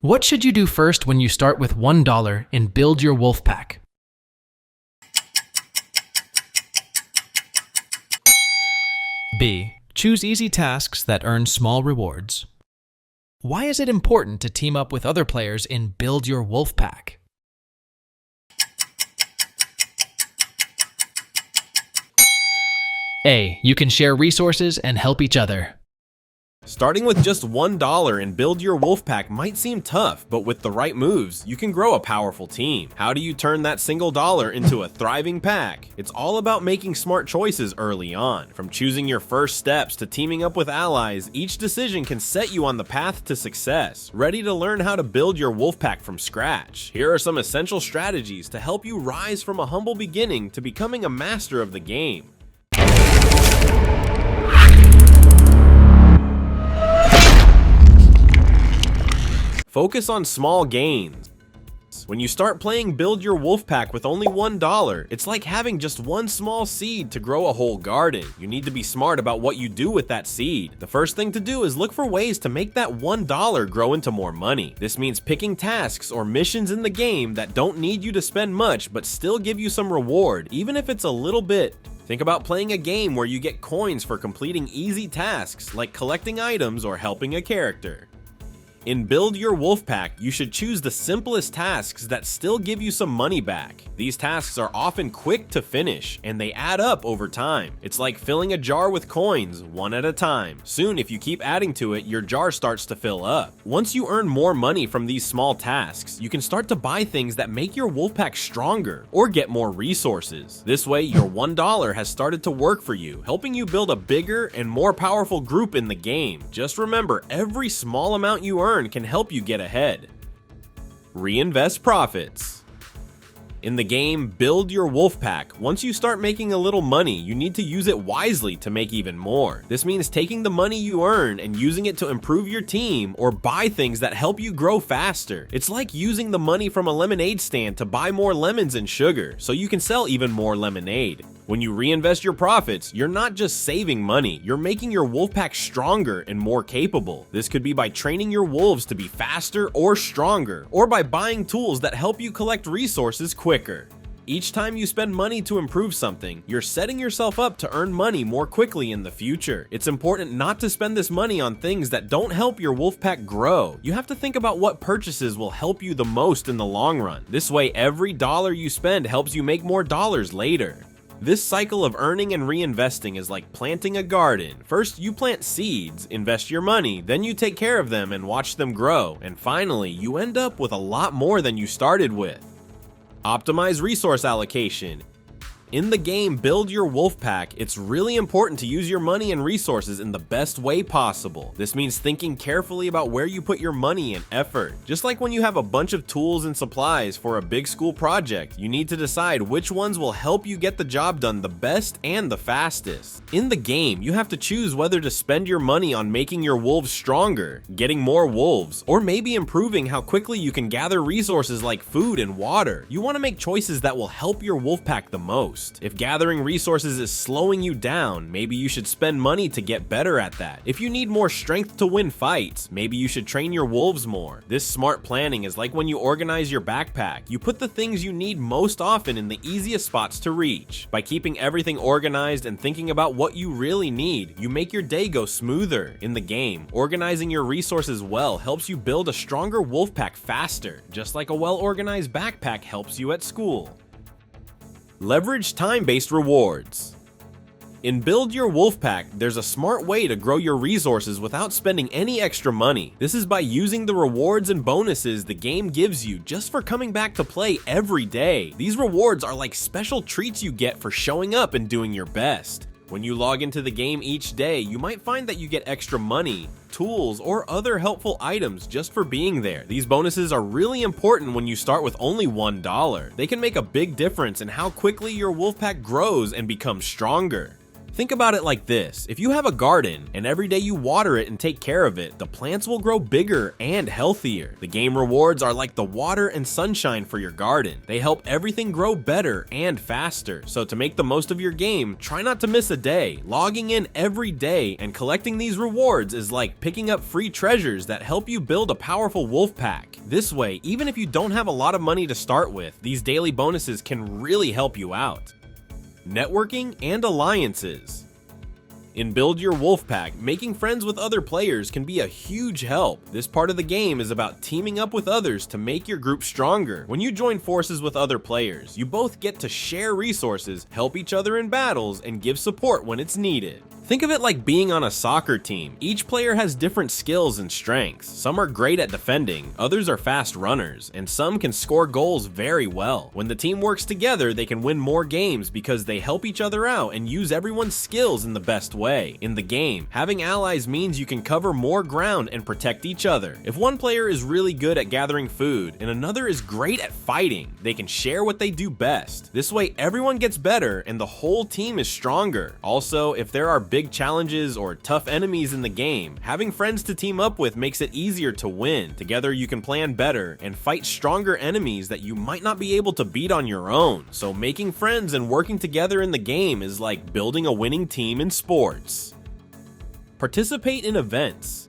What should you do first when you start with $1 in Build Your Wolfpack? B. Choose easy tasks that earn small rewards. Why is it important to team up with other players in Build Your Wolfpack? A. You can share resources and help each other. Starting with just $1 in Build Your Wolfpack might seem tough, but with the right moves, you can grow a powerful team. How do you turn that single dollar into a thriving pack? It's all about making smart choices early on. From choosing your first steps to teaming up with allies, each decision can set you on the path to success. Ready to learn how to build your Wolfpack from scratch? Here are some essential strategies to help you rise from a humble beginning to becoming a master of the game. Focus on small gains. When you start playing Build Your Wolfpack with only $1, it's like having just one small seed to grow a whole garden. You need to be smart about what you do with that seed. The first thing to do is look for ways to make that $1 grow into more money. This means picking tasks or missions in the game that don't need you to spend much but still give you some reward, even if it's a little bit. Think about playing a game where you get coins for completing easy tasks like collecting items or helping a character. In Build Your Wolfpack, you should choose the simplest tasks that still give you some money back. These tasks are often quick to finish, and they add up over time. It's like filling a jar with coins, one at a time. Soon, if you keep adding to it, your jar starts to fill up. Once you earn more money from these small tasks, you can start to buy things that make your Wolfpack stronger, or get more resources. This way, your $1 has started to work for you, helping you build a bigger and more powerful group in the game. Just remember, every small amount you earn can help you get ahead. Reinvest profits. In the game Build Your Wolfpack, once you start making a little money, you need to use it wisely to make even more. This means taking the money you earn and using it to improve your team or buy things that help you grow faster. It's like using the money from a lemonade stand to buy more lemons and sugar, so you can sell even more lemonade. When you reinvest your profits, you're not just saving money, you're making your Wolfpack stronger and more capable. This could be by training your wolves to be faster or stronger, or by buying tools that help you collect resources quicker. Each time you spend money to improve something, you're setting yourself up to earn money more quickly in the future. It's important not to spend this money on things that don't help your Wolfpack grow. You have to think about what purchases will help you the most in the long run. This way, every dollar you spend helps you make more dollars later. This cycle of earning and reinvesting is like planting a garden. First, you plant seeds, invest your money, then you take care of them and watch them grow, and finally, you end up with a lot more than you started with. Optimize resource allocation. In the game Build Your Wolfpack, it's really important to use your money and resources in the best way possible. This means thinking carefully about where you put your money and effort. Just like when you have a bunch of tools and supplies for a big school project, you need to decide which ones will help you get the job done the best and the fastest. In the game, you have to choose whether to spend your money on making your wolves stronger, getting more wolves, or maybe improving how quickly you can gather resources like food and water. You want to make choices that will help your Wolfpack the most. If gathering resources is slowing you down, maybe you should spend money to get better at that. If you need more strength to win fights, maybe you should train your wolves more. This smart planning is like when you organize your backpack. You put the things you need most often in the easiest spots to reach. By keeping everything organized and thinking about what you really need, you make your day go smoother. In the game, organizing your resources well helps you build a stronger Wolfpack faster, just like a well-organized backpack helps you at school. Leverage time-based rewards. In Build Your Wolfpack, there's a smart way to grow your resources without spending any extra money. This is by using the rewards and bonuses the game gives you just for coming back to play every day. These rewards are like special treats you get for showing up and doing your best. When you log into the game each day, you might find that you get extra money, tools, or other helpful items just for being there. These bonuses are really important when you start with only $1. They can make a big difference in how quickly your Wolfpack grows and becomes stronger. Think about it like this: if you have a garden and every day you water it and take care of it, the plants will grow bigger and healthier. The game rewards are like the water and sunshine for your garden. They help everything grow better and faster. So to make the most of your game, try not to miss a day. Logging in every day and collecting these rewards is like picking up free treasures that help you build a powerful wolf pack. This way, even if you don't have a lot of money to start with, these daily bonuses can really help you out. Networking and alliances. In Build Your Wolfpack, making friends with other players can be a huge help. This part of the game is about teaming up with others to make your group stronger. When you join forces with other players, you both get to share resources, help each other in battles, and give support when it's needed. Think of it like being on a soccer team. Each player has different skills and strengths. Some are great at defending, others are fast runners, and some can score goals very well. When the team works together, they can win more games because they help each other out and use everyone's skills in the best way. In the game, having allies means you can cover more ground and protect each other. If one player is really good at gathering food and another is great at fighting, they can share what they do best. This way, everyone gets better and the whole team is stronger. Also, if there are big challenges or tough enemies in the game, having friends to team up with makes it easier to win. Together you can plan better and fight stronger enemies that you might not be able to beat on your own. So making friends and working together in the game is like building a winning team in sports. Participate in events.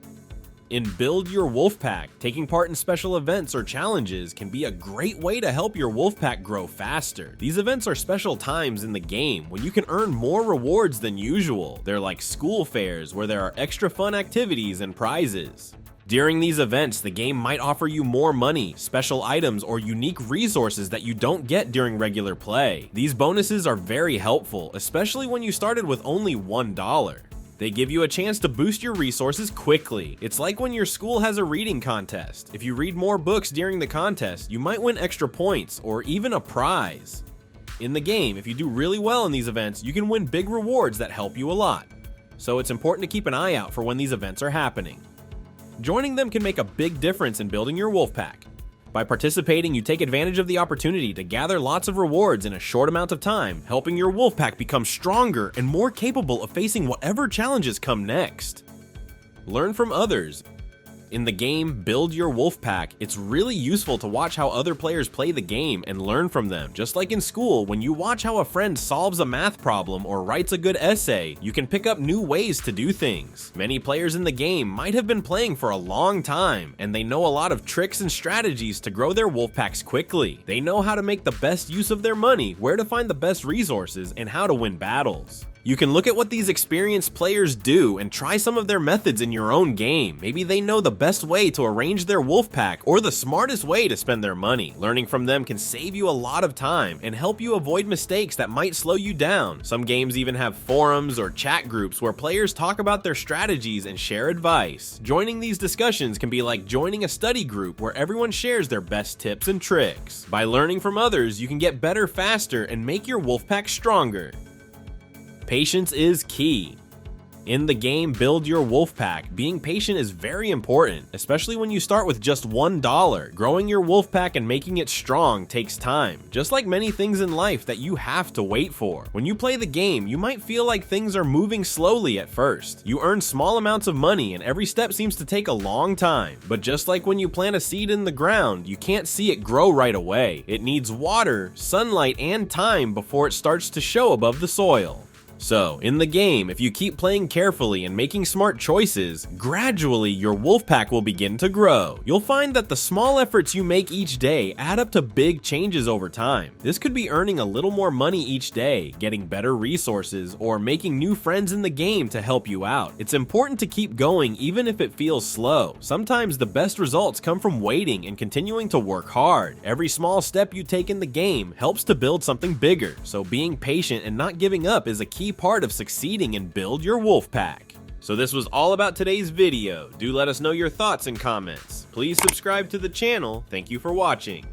In Build Your Wolfpack, taking part in special events or challenges can be a great way to help your wolfpack grow faster. These events are special times in the game when you can earn more rewards than usual. They're like school fairs where there are extra fun activities and prizes. During these events, the game might offer you more money, special items, or unique resources that you don't get during regular play. These bonuses are very helpful, especially when you started with only $1. They give you a chance to boost your resources quickly. It's like when your school has a reading contest. If you read more books during the contest, you might win extra points or even a prize. In the game, if you do really well in these events, you can win big rewards that help you a lot. So it's important to keep an eye out for when these events are happening. Joining them can make a big difference in building your wolfpack. By participating, you take advantage of the opportunity to gather lots of rewards in a short amount of time, helping your wolfpack become stronger and more capable of facing whatever challenges come next. Learn from others. In the game Build Your Wolfpack, it's really useful to watch how other players play the game and learn from them. Just like in school, when you watch how a friend solves a math problem or writes a good essay, you can pick up new ways to do things. Many players in the game might have been playing for a long time, and they know a lot of tricks and strategies to grow their wolfpacks quickly. They know how to make the best use of their money, where to find the best resources, and how to win battles. You can look at what these experienced players do and try some of their methods in your own game. Maybe they know the best way to arrange their wolfpack or the smartest way to spend their money. Learning from them can save you a lot of time and help you avoid mistakes that might slow you down. Some games even have forums or chat groups where players talk about their strategies and share advice. Joining these discussions can be like joining a study group where everyone shares their best tips and tricks. By learning from others, you can get better faster and make your wolfpack stronger. Patience is key. In the game Build Your Wolfpack, being patient is very important, especially when you start with just $1. Growing your wolfpack and making it strong takes time, just like many things in life that you have to wait for. When you play the game, you might feel like things are moving slowly at first. You earn small amounts of money and every step seems to take a long time. But just like when you plant a seed in the ground, you can't see it grow right away. It needs water, sunlight, and time before it starts to show above the soil. So, in the game, if you keep playing carefully and making smart choices, gradually your wolfpack will begin to grow. You'll find that the small efforts you make each day add up to big changes over time. This could be earning a little more money each day, getting better resources, or making new friends in the game to help you out. It's important to keep going even if it feels slow. Sometimes the best results come from waiting and continuing to work hard. Every small step you take in the game helps to build something bigger, so being patient and not giving up is a key part of succeeding in Build Your Wolfpack. So this was all about today's video. Do let us know your thoughts and comments. Please subscribe to the channel. Thank you for watching.